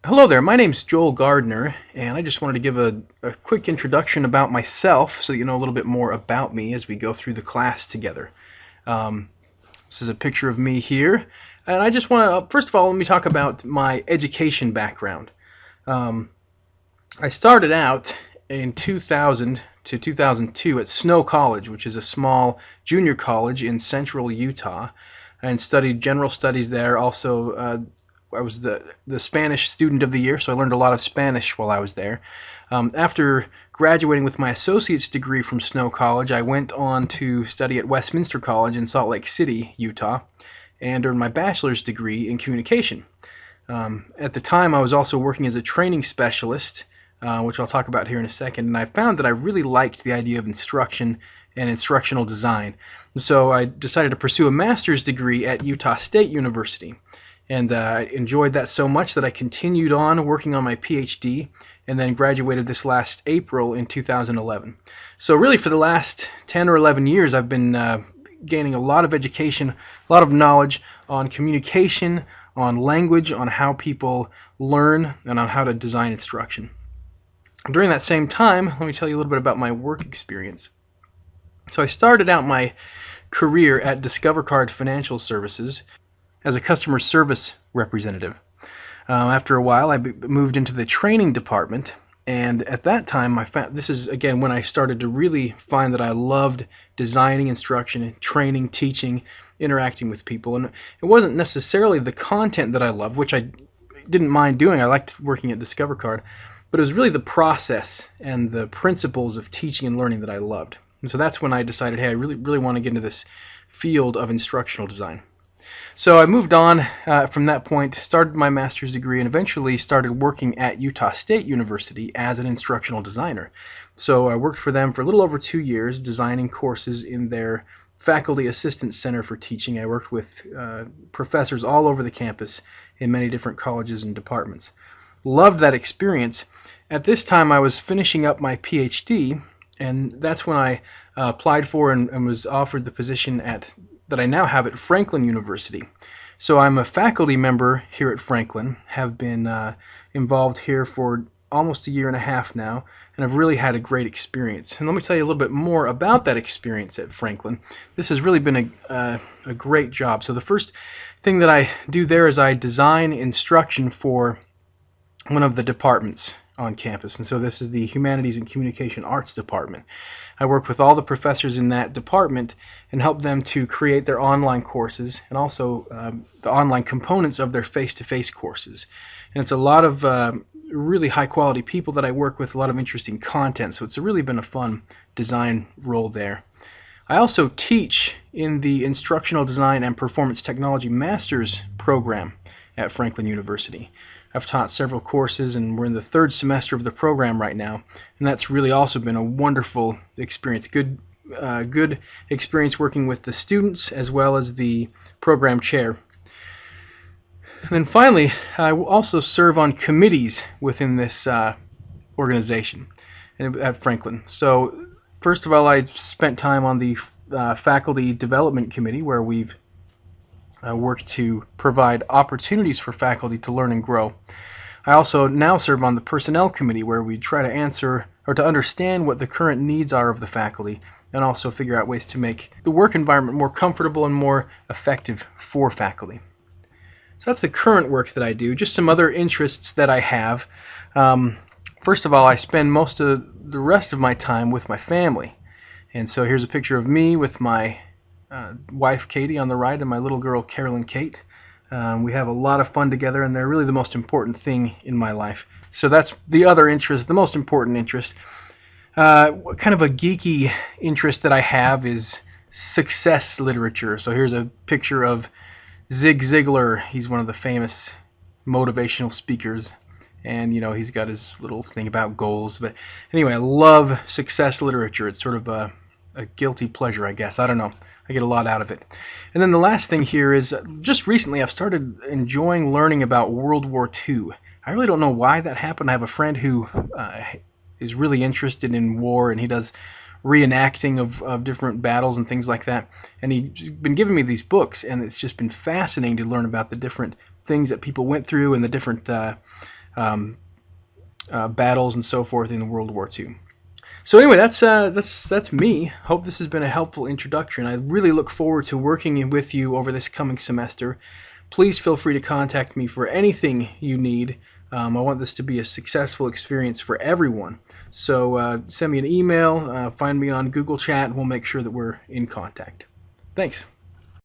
Hello there, my name's Joel Gardner, and I just wanted to give a quick introduction about myself so that you know a little bit more about me as we go through the class together. Um, this is a picture of me here, and I just want to, first of all, let me talk about my education background. Um, I started out in 2000 to 2002 at Snow College, which is a small junior college in central Utah, and studied general studies there. Also, I was the Spanish student of the year, so I learned a lot of Spanish while I was there. After graduating with my associate's degree from Snow College, I went on to study at Westminster College in Salt Lake City, Utah, and earned my bachelor's degree in communication. At the time, I was also working as a training specialist, which I'll talk about here in a second, and I found that I really liked the idea of instruction and instructional design. So I decided to pursue a master's degree at Utah State University. And I enjoyed that so much that I continued on working on my PhD and then graduated this last April in 2011. So really for the last 10 or 11 years I've been gaining a lot of education, a lot of knowledge on communication, on language, on how people learn, and on how to design instruction. During that same time, let me tell you a little bit about my work experience. So I started out my career at Discover Card Financial Services as a customer service representative. After a while, I moved into the training department, and at that time, this is again when I started to really find that I loved designing instruction, training, teaching, interacting with people. And it wasn't necessarily the content that I loved, which I didn't mind doing. I liked working at Discover Card, but it was really the process and the principles of teaching and learning that I loved. And so that's when I decided, hey, I really want to get into this field of instructional design. So I moved on from that point, started my master's degree, and eventually started working at Utah State University as an instructional designer. So I worked for them for a little over 2 years, designing courses in their Faculty Assistance Center for Teaching. I worked with professors all over the campus in many different colleges and departments. Loved that experience. At this time, I was finishing up my PhD, and that's when I applied for and was offered the position that I now have at Franklin University. So I'm a faculty member here at Franklin, have been involved here for almost a year and a half now, and I've really had a great experience. And let me tell you a little bit more about that experience at Franklin. This has really been a great job. So the first thing that I do there is I design instruction for one of the departments on campus, and so this is the Humanities and Communication Arts department. I work with all the professors in that department and help them to create their online courses and also the online components of their face-to-face courses. And it's a lot of really high-quality people that I work with, a lot of interesting content, so it's really been a fun design role there. I also teach in the Instructional Design and Performance Technology Master's program at Franklin University. I've taught several courses, and we're in the third semester of the program right now, and that's really also been a wonderful experience. Good experience working with the students as well as the program chair. And then finally, I will also serve on committees within this organization at Franklin. So first of all, I spent time on the Faculty Development Committee, where we've work to provide opportunities for faculty to learn and grow. I also now serve on the Personnel Committee, where we try to answer or to understand what the current needs are of the faculty and also figure out ways to make the work environment more comfortable and more effective for faculty. So that's the current work that I do. Just some other interests that I have. First of all, I spend most of the rest of my time with my family. And so here's a picture of me with my wife Katie on the right and my little girl Carolyn Kate. We have a lot of fun together, and they're really the most important thing in my life. So that's the other interest, the most important interest. Kind of a geeky interest that I have is success literature. So here's a picture of Zig Ziglar. He's one of the famous motivational speakers, and you know, he's got his little thing about goals. But anyway, I love success literature. It's sort of a guilty pleasure, I guess. I don't know. I get a lot out of it. And then the last thing here is just recently I've started enjoying learning about World War II. I really don't know why that happened. I have a friend who is really interested in war, and he does reenacting of different battles and things like that. And he's been giving me these books, and it's just been fascinating to learn about the different things that people went through and the different um, battles and so forth in World War II. So anyway, that's me. Hope this has been a helpful introduction. I really look forward to working with you over this coming semester. Please feel free to contact me for anything you need. I want this to be a successful experience for everyone. So send me an email, find me on Google Chat, and we'll make sure that we're in contact. Thanks.